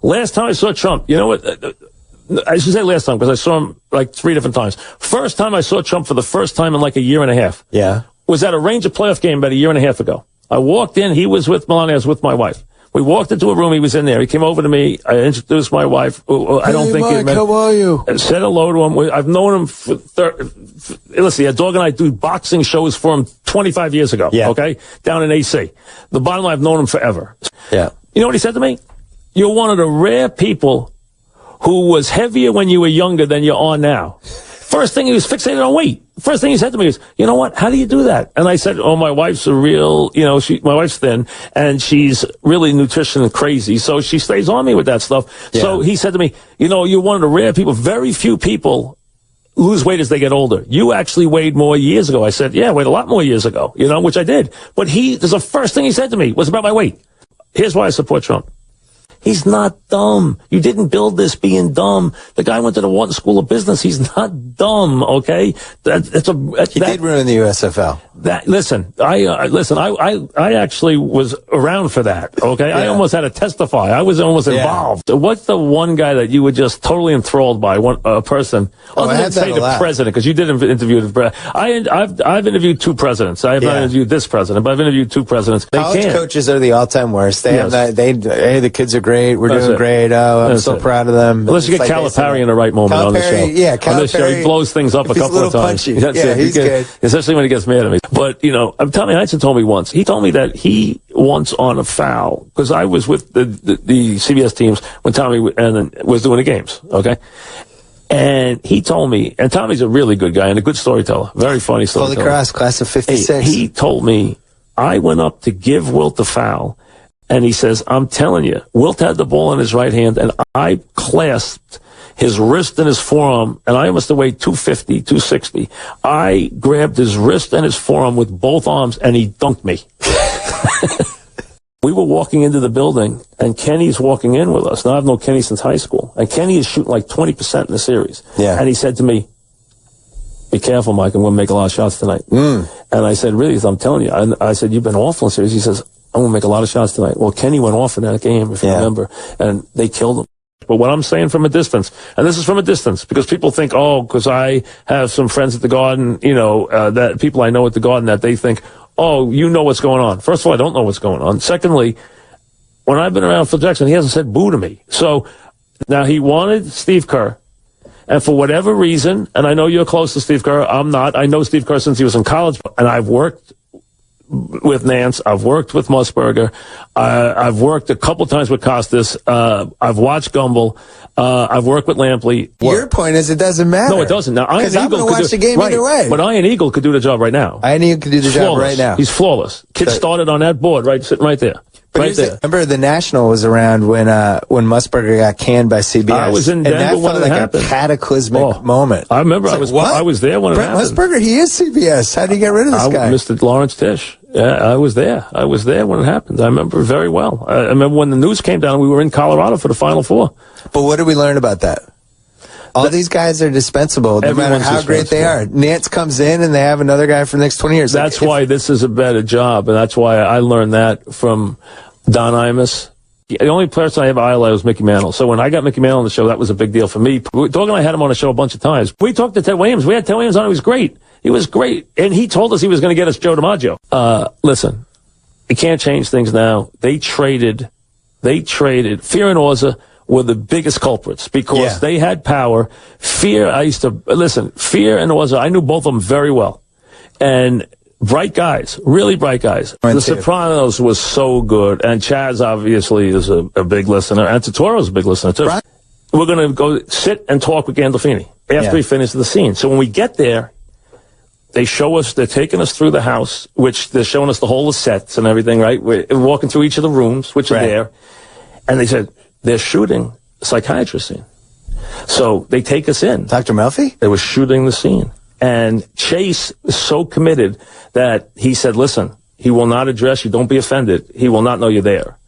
Last time I saw Trump, you know what? I should say last time because I saw him like 3 different times. First time I saw Trump for the first time in like a year and a half. Yeah. Was at a Ranger playoff game about a year and a half ago. I walked in. He was with Melania. I was with my wife. We walked into a room. He was in there. He came over to me. I introduced my wife. I don't think Mike, how are you? Said hello to him. I've known him for listen, Dog and I do boxing shows for him 25 years ago. Yeah. Okay? Down in AC. The bottom line, I've known him forever. Yeah. You know what he said to me? You're one of the rare people who was heavier when you were younger than you are now. First thing, he was fixated on weight. First thing he said to me was, you know what? How do you do that? And I said, oh, my wife's a real, my wife's thin and she's really nutrition crazy. So she stays on me with that stuff. Yeah. So he said to me, you're one of the rare people. Very few people lose weight as they get older. You actually weighed more years ago. I said, yeah, I weighed a lot more years ago, which I did. But the first thing he said to me was about my weight. Here's why I support Trump. He's not dumb. You didn't build this being dumb. The guy went to the Wharton School of Business. He's not dumb, okay? He did ruin the USFL. I actually was around for that, okay? Yeah. I almost had to testify. I was almost involved. What's the one guy that you were just totally enthralled by, a person? I had say the president, because you did interview the president. I've interviewed 2 presidents. I have not interviewed this president, but I've interviewed 2 presidents. College coaches are the all-time worst. They have that. Hey, the kids are great. We're doing great. Oh, I'm so proud of them. Unless you get Calipari in the right moment on the show. Yeah, Calipari. On this show, he blows things up a couple of times. He's a little punchy. Yeah, he's good. Especially when he gets mad at me. But, Tommy Heinsohn told me once. He told me that he once on a foul, because I was with the CBS teams when Tommy was doing the games, okay? And he told me, and Tommy's a really good guy and a good storyteller, very funny storyteller. Holy Cross, class of 56. He told me, I went up to give Wilt the foul. And he says, I'm telling you, Wilt had the ball in his right hand, and I clasped his wrist and his forearm, and I must have weighed 250, 260. I grabbed his wrist and his forearm with both arms, and he dunked me. We were walking into the building, and Kenny's walking in with us. Now, I've known Kenny since high school, and Kenny is shooting like 20% in the series. Yeah. And he said to me, be careful, Mike, I'm going to make a lot of shots tonight. And I said, really? I'm telling you. And I said, you've been awful in the series. He says, I'm going to make a lot of shots tonight. Well, Kenny went off in that game, if you remember, and they killed him. But what I'm saying from a distance, and this is from a distance, because people think, because I have some friends at the Garden, that people I know at the Garden, that they think, you know what's going on. First of all, I don't know what's going on. Secondly, when I've been around Phil Jackson, he hasn't said boo to me. So now he wanted Steve Kerr. And for whatever reason, and I know you're close to Steve Kerr, I'm not. I know Steve Kerr since he was in college, and I've worked with Nance, I've worked with Musburger, I've worked a couple times with Costas, I've watched Gumbel, I've worked with Lampley. Your point is it doesn't matter. No, it doesn't. Now, Iron Eagle could watch the game either way. But Iron Eagle could do the job right now. Iron Eagle could do the job right now. He's flawless. Kid started on that board, sitting right there. Right there. Remember, the National was around when Musburger got canned by CBS. I was in Denver when it happened. A cataclysmic moment. I remember. I was there when it happened. Musburger, he is CBS. How do you get rid of this guy? Mr. Lawrence Tisch. Yeah, I was there. I was there when it happened. I remember very well. I remember when the news came down. We were in Colorado for the Final Four. But what did we learn about that? All these guys are dispensable, no matter how great they are. Nance comes in and they have another guy for the next 20 years. That's why this is a better job, and that's why I learned that from Don Imus. The only person I ever idolized was Mickey Mantle. So when I got Mickey Mantle on the show, that was a big deal for me. Dog and I had him on the show a bunch of times. We talked to Ted Williams. We had Ted Williams on. He was great. He was great. And he told us he was going to get us Joe DiMaggio. Listen, you can't change things now. They traded. Fear and Orza were the biggest culprits because they had power. Fear and Orza, I knew both of them very well. And bright guys, really bright guys. The Sopranos was so good, and Chaz obviously is a big listener, and Totoro's a big listener too. Right. We're going to go sit and talk with Gandolfini after we finish the scene. So when we get there, they're taking us through the house, which they're showing us the whole of sets and everything, right? We're walking through each of the rooms, which are there, and they said they're shooting a psychiatrist scene. So they take us in. Dr. Melfi? They were shooting the scene. And Chase is so committed that he said, listen, he will not address you. Don't be offended. He will not know you're there.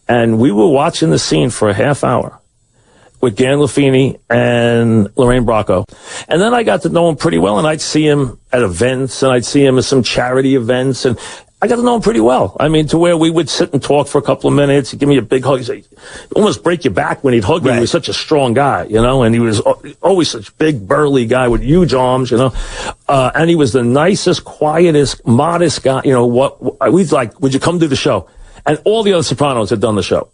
And we were watching the scene for a half hour. with Gandolfini and Lorraine Bracco. And then I got to know him pretty well, and I'd see him at events, and I'd see him at some charity events, and I got to know him pretty well. I mean, to where we would sit and talk for a couple of minutes. He'd give me a big hug. He'd say, almost break your back when he'd hug me. He was such a strong guy, you know, and he was always such a big, burly guy with huge arms, you know. And he was the nicest, quietest, modest guy. You know, we'd like, would you come do the show? And all the other Sopranos had done the show.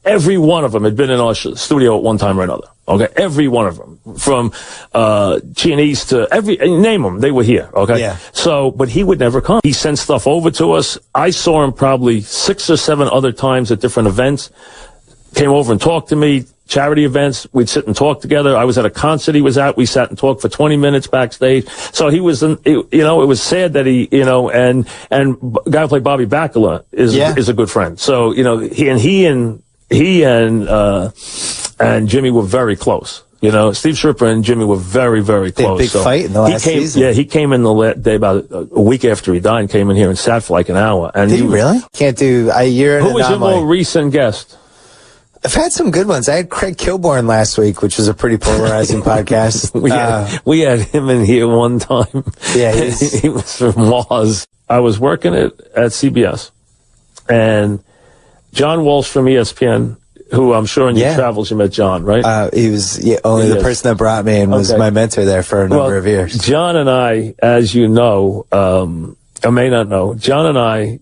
Every one of them had been in our studio at one time or another. Okay, every one of them, from Chianese to name them, they were here. Okay, yeah. So, but he would never come. He sent stuff over to us. I saw him probably 6 or 7 other times at different events. Came over and talked to me. Charity events, we'd sit and talk together. I was at a concert he was at. We sat and talked for 20 minutes backstage. So he was, you know, it was sad that he, you know, and the guy who played Bobby Bacala is a good friend. So, you know, he and Jimmy were very close. You know, Steve Sherpa and Jimmy were very, very close. Big fight in the last season. Yeah, he came in the day about a week after he died and came in here and sat for like an hour. And Did he really? Can't do a year. Who was your more recent guest? I've had some good ones. I had Craig Kilborn last week, which was a pretty polarizing podcast. We had him in here one time. Yeah, he was from Mars. I was working at CBS, and John Walsh from ESPN, who I'm sure in your travels you met John, right? He was only the person that brought me and was my mentor there for a number of years. John and I, as you know, I may not know, John and I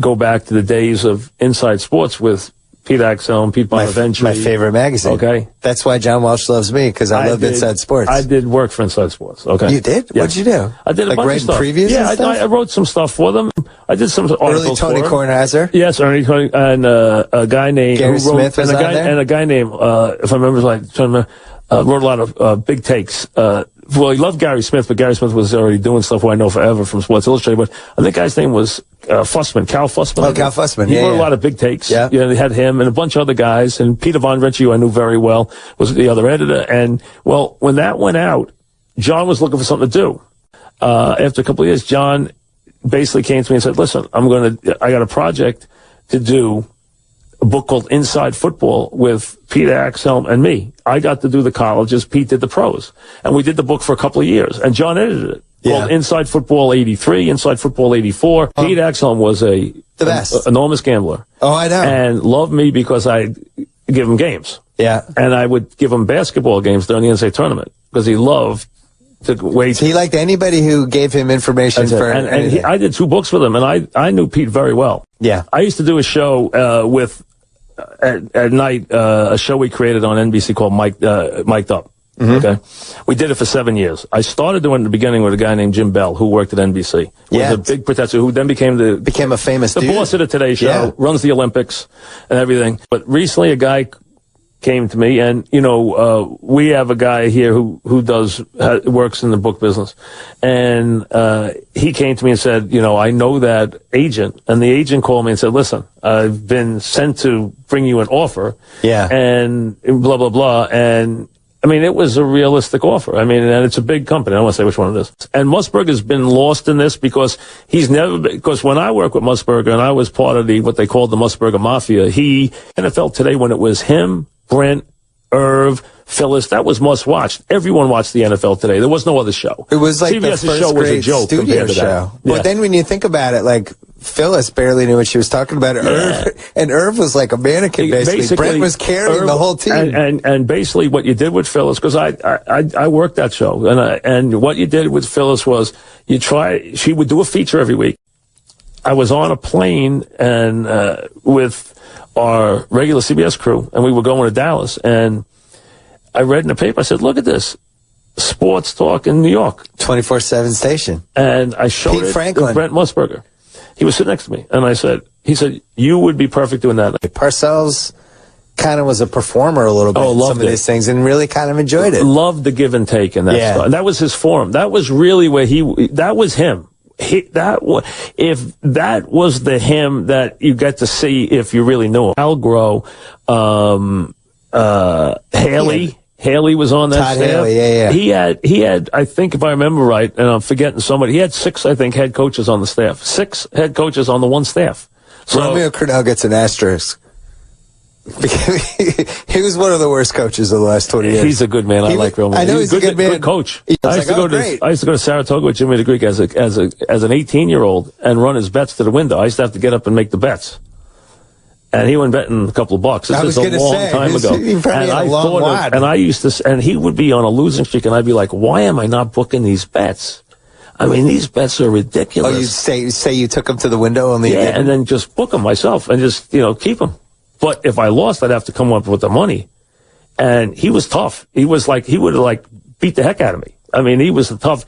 go back to the days of Inside Sports with Pete Axel and Pete Bonaventure. My favorite magazine. Okay. That's why John Walsh loves me, because I loved Inside Sports. I did work for Inside Sports. Okay. You did? Yeah. What'd you do? I did a bunch of stuff. Previews yeah, and stuff? I wrote some stuff for them. I did some articles Tony for Kornheiser? Yes, Ernie Tony, and a guy named Gary Smith was and on there? And a guy named, if I remember right, wrote a lot of big takes. Well, he loved Gary Smith, but Gary Smith was already doing stuff who I know forever from Sports Illustrated. But I think the guy's name was Fussman, Cal Fussman. Oh, Cal Fussman. He wrote a lot of big takes. Yeah. You know, they had him and a bunch of other guys. And Peter Von Renche, who I knew very well, was the other editor. And, well, when that went out, John was looking for something to do. After a couple of years, John basically came to me and said, listen, I got a project to do, a book called Inside Football with Pete Axel and me. I got to do the colleges. Pete did the pros. And we did the book for a couple of years. And John edited it. Called Inside Football 83, Inside Football 84. Pete Axel was the best. Enormous gambler. Oh, I know. And loved me because I'd give him games. Yeah. And I would give him basketball games during the NCAA tournament because he loved to wait. He liked anybody who gave him information for anything. I did 2 books with him, and I knew Pete very well. Yeah. I used to do a show at night, a show we created on NBC called Mic'd Up. Mm-hmm. Okay. We did it for 7 years. I started doing it in the beginning with a guy named Jim Bell, who worked at NBC. Was a big protector, who then became a famous the boss of the Today Show, runs the Olympics and everything. But recently a guy came to me, and, you know, we have a guy here who works in the book business. And, he came to me and said, you know, I know that agent. And the agent called me and said, listen, I've been sent to bring you an offer. Yeah. And blah, blah, blah. And, I mean, it was a realistic offer. I mean, and it's a big company. I don't want to say which one it is. And Musburger has been lost in this because because when I worked with Musburger and I was part of what they called the Musburger Mafia, NFL Today, when it was him, Brent, Irv, Phyllis, that was must watch. Everyone watched the NFL Today. There was no other show. It was like CBS's the first show was a great joke studio show. But then when you think about it, like, Phyllis barely knew what she was talking about. Irv was like a mannequin, basically. Brent was carrying the whole team. And basically what you did with Phyllis, because I worked that show, and what you did with Phyllis was she would do a feature every week. I was on a plane and with our regular CBS crew, and we were going to Dallas, and I read in the paper, I said, look at this. Sports talk in New York. 24/7 station. And I showed it to Brent Musburger. He was sitting next to me, and he said, you would be perfect doing that. Parcells kind of was a performer a little bit in some of these things and really kind of enjoyed it. Loved the give and take in that stuff. And that was his forum. That was really where that was him. If that was the him that you get to see if you really knew him. Al Groh, Haley was on that Todd staff. Haley, He had, I think if I remember right, and I'm forgetting somebody, he had 6, I think, head coaches on the staff. 6 head coaches on the one staff. So Romeo Crennel gets an asterisk. He was one of the worst coaches of the last 20 years. He's a good man. I like Real Man. I know he's a good man. Good coach. I used to go to Saratoga with Jimmy the Greek as an 18-year-old and run his bets to the window. I used to have to get up and make the bets. And he went betting a couple of bucks. This is a long time ago. And I used to, and he would be on a losing streak, and I'd be like, why am I not booking these bets? I mean, these bets are ridiculous. Oh, you'd say you took them to the window only? Yeah, and then just book them myself and just, keep them. But if I lost, I'd have to come up with the money. And he was tough. He was like, he would have beat the heck out of me. I mean, he was a tough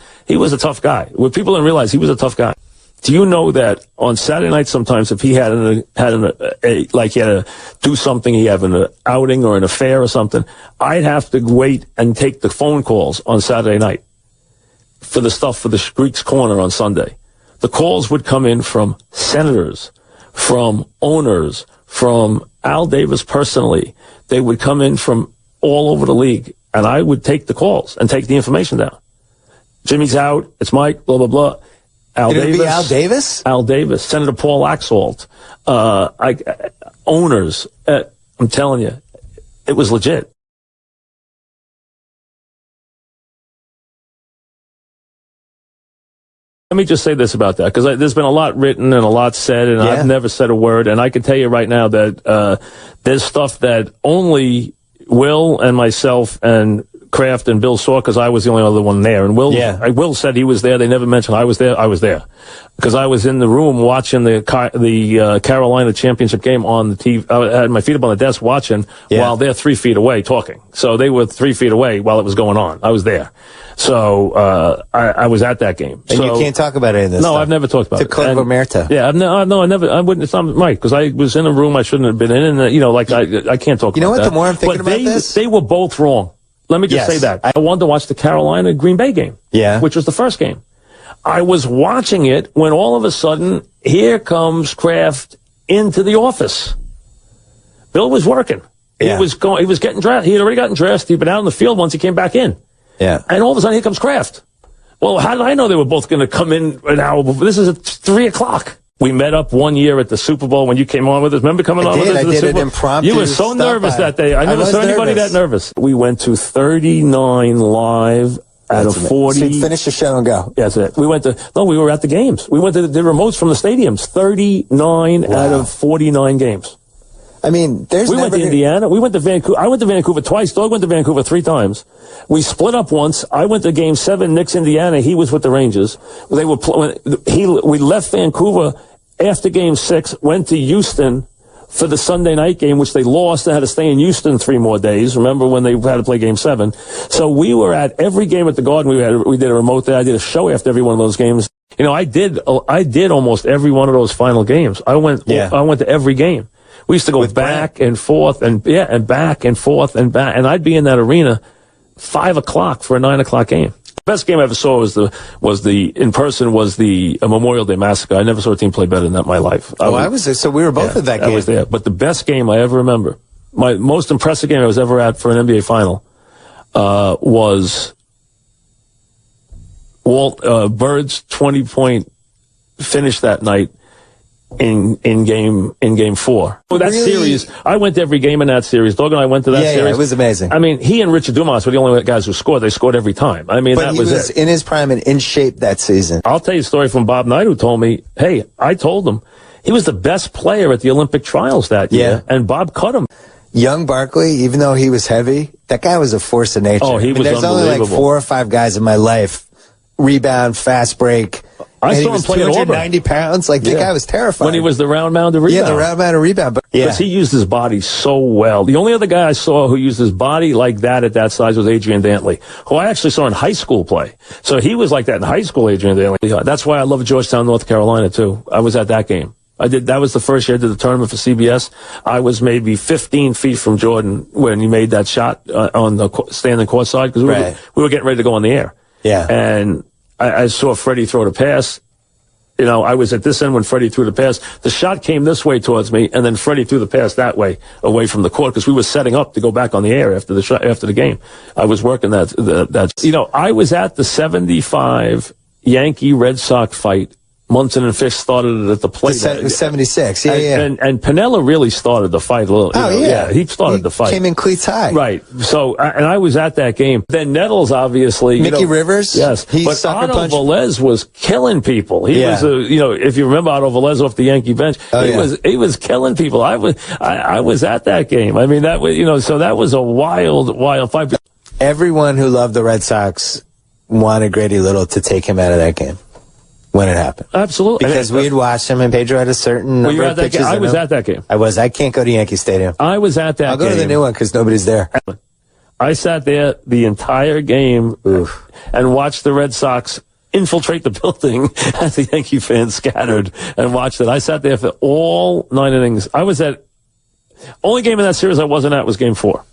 guy. What people didn't realize, he was a tough guy. Do you know that on Saturday night sometimes if he had to do something, he had an outing or an affair or something, I'd have to wait and take the phone calls on Saturday night for the stuff for the Greek's Corner on Sunday. The calls would come in from senators, from owners, from Al Davis personally. They would come in from all over the league, and I would take the calls and take the information down. Jimmy's out. It's Mike, blah, blah, blah. Al Davis? Al Davis, Senator Paul Axalt, owners. I'm telling you, it was legit. Let me just say this about that, because there's been a lot written and a lot said, and I've never said a word. And I can tell you right now that there's stuff that only Will and myself and Kraft and Bill saw, because I was the only other one there. And Will said he was there. They never mentioned I was there. I was there because I was in the room watching the Carolina championship game on the TV. I had my feet up on the desk watching while they're 3 feet away talking. So they were 3 feet away while it was going on. I was there. So I was at that game. And you can't talk about any of this stuff. I've never talked about it. Club Omerta. Yeah, I never. I wouldn't. It's not right, because I was in a room I shouldn't have been in, and I can't talk about that. You know what? The more I'm thinking about this, they were both wrong. Let me just say that. I wanted to watch the Carolina Green Bay game, which was the first game. I was watching it when all of a sudden, here comes Kraft into the office. Bill was working. He was getting dressed. He had already gotten dressed. He'd been out in the field once he came back in. Yeah. And all of a sudden, here comes Kraft. Well, how did I know they were both going to come in an hour before? This is at 3 o'clock. We met up one year at the Super Bowl when you came on with us. Remember coming on with us? I did an impromptu. You were so nervous that day. I never saw anybody that nervous. We went to 39 live out of 40. So you finish the show and go. That's it. We were at the games. We went to the remotes from the stadiums. 39 out of 49 games. I mean, we went to Indiana. We went to Vancouver. I went to Vancouver twice. Dog went to Vancouver 3 times. We split up once. I went to Game 7, Knicks, Indiana. He was with the Rangers. We left Vancouver after Game 6, went to Houston for the Sunday night game, which they lost. They had to stay in Houston 3 more days. Remember when they had to play Game 7? So we were at every game at the Garden. We did a remote there. I did a show after every one of those games. I did almost every one of those final games. I went to every game. We used to go back and forth and back and forth and back. And I'd be in that arena 5 o'clock for a 9 o'clock game. The best game I ever saw was the Memorial Day Massacre. I never saw a team play better than that in my life. I was there. So we were both at that game. I was there. But the best game I ever remember, my most impressive game I was ever at for an NBA final, was Walt Bird's 20-point finish that night in game 4. Well, that series, I went to every game in that series. Dog and I went to that series. Yeah, it was amazing. I mean, he and Richard Dumas were the only guys who scored. They scored every time. I mean, but that was it. In his prime and in shape that season. I'll tell you a story from Bob Knight, who told me, hey, I told him he was the best player at the Olympic trials that year, and Bob cut him. Young Barkley, even though he was heavy, that guy was a force of nature. Oh, he was unbelievable. There's only like 4 or 5 guys in my life, rebound, fast break. I saw him play at Auburn. 290 pounds. Like, the guy was terrifying. When he was the round mound rebound. Yeah, the round mound rebound. But because he used his body so well. The only other guy I saw who used his body like that at that size was Adrian Dantley, who I actually saw in high school play. So he was like that in high school, Adrian Dantley. That's why I love Georgetown, North Carolina, too. I was at that game. That was the first year I did the tournament for CBS. I was maybe 15 feet from Jordan when he made that shot on the standing courtside, because we were getting ready to go on the air. Yeah. And I saw Freddie throw the pass. I was at this end when Freddie threw the pass. The shot came this way towards me, and then Freddie threw the pass that way, away from the court, because we were setting up to go back on the air after the game. I was working that. I was at the 75 Yankee Red Sox fight Munson and Fish started it at the plate. The 76, yeah. And Piniella really started the fight a little. Yeah, he started the fight. Came in cleats high. Right. So, and I was at that game. Then Nettles, obviously. Mickey Rivers? Yes. But Otto Velez was killing people. He was, if you remember Otto Velez off the Yankee bench, he was killing people. I was at that game. I mean, that was, so that was a wild fight. Everyone who loved the Red Sox wanted Grady Little to take him out of that game when it happened. Absolutely. Because we had watched him, and Pedro had a certain number of pitches. I was at that game. I can't go to Yankee Stadium. I was at that game. I'll go to the new one because nobody's there. I sat there the entire game and watched the Red Sox infiltrate the building as the Yankee fans scattered and watched it. I sat there for all 9 innings. I was at, only game in that series I wasn't at was game 4.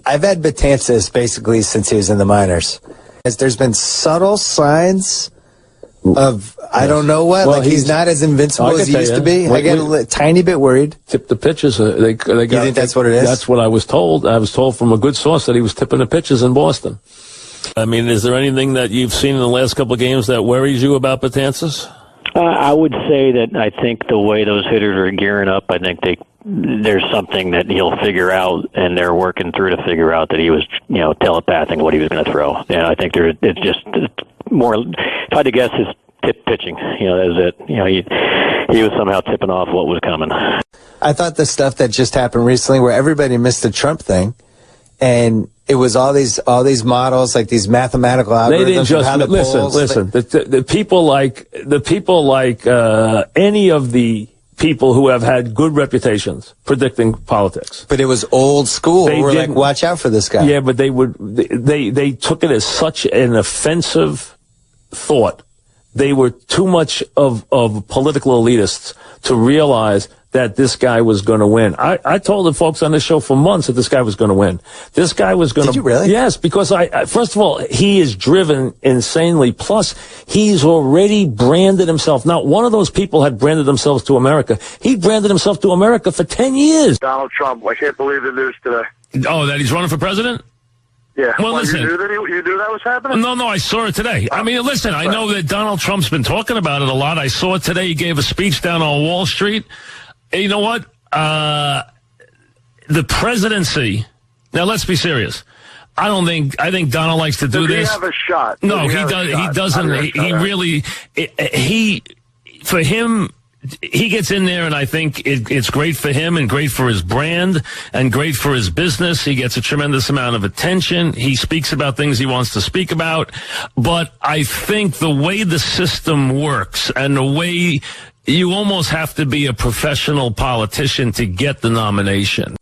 I've had Betances basically since he was in the minors. There's been subtle signs of, I don't know what, like he's not as invincible as he used to be. I get a tiny bit worried. Tip the pitches. You think that's what it is? That's what I was told. I was told from a good source that he was tipping the pitches in Boston. I mean, is there anything that you've seen in the last couple of games that worries you about Betances? I would say that I think the way those hitters are gearing up, I think there's something that he'll figure out, and they're working through to figure out that he was, telepathing what he was going to throw. And I think it's more, if I had to guess, his pitching. That was it. He was somehow tipping off what was coming. I thought the stuff that just happened recently, where everybody missed the Trump thing, and it was all these models, like these mathematical algorithms. They didn't just listen. The people like any of the people who have had good reputations predicting politics. But it was old school. We're like, watch out for this guy. Yeah, but they took it as such an offensive thought. They were too much of political elitists to realize that this guy was going to win. I told the folks on this show for months that this guy was going to win. This guy was going to. Did you really? Yes, because first of all, he is driven insanely. Plus, he's already branded himself. Not one of those people had branded themselves to America. He branded himself to America for 10 years. Donald Trump. I can't believe the news today. Oh, that he's running for president? Yeah. Well, listen. You knew that was happening? No, I saw it today. I mean, listen, I know that Donald Trump's been talking about it a lot. I saw it today. He gave a speech down on Wall Street. And you know what? The presidency. Now, let's be serious. I think Donald likes to do this. Does he have a shot? No, he doesn't. He really, for him, he gets in there, and I think it's great for him and great for his brand and great for his business. He gets a tremendous amount of attention. He speaks about things he wants to speak about. But I think the way the system works and the way you almost have to be a professional politician to get the nomination.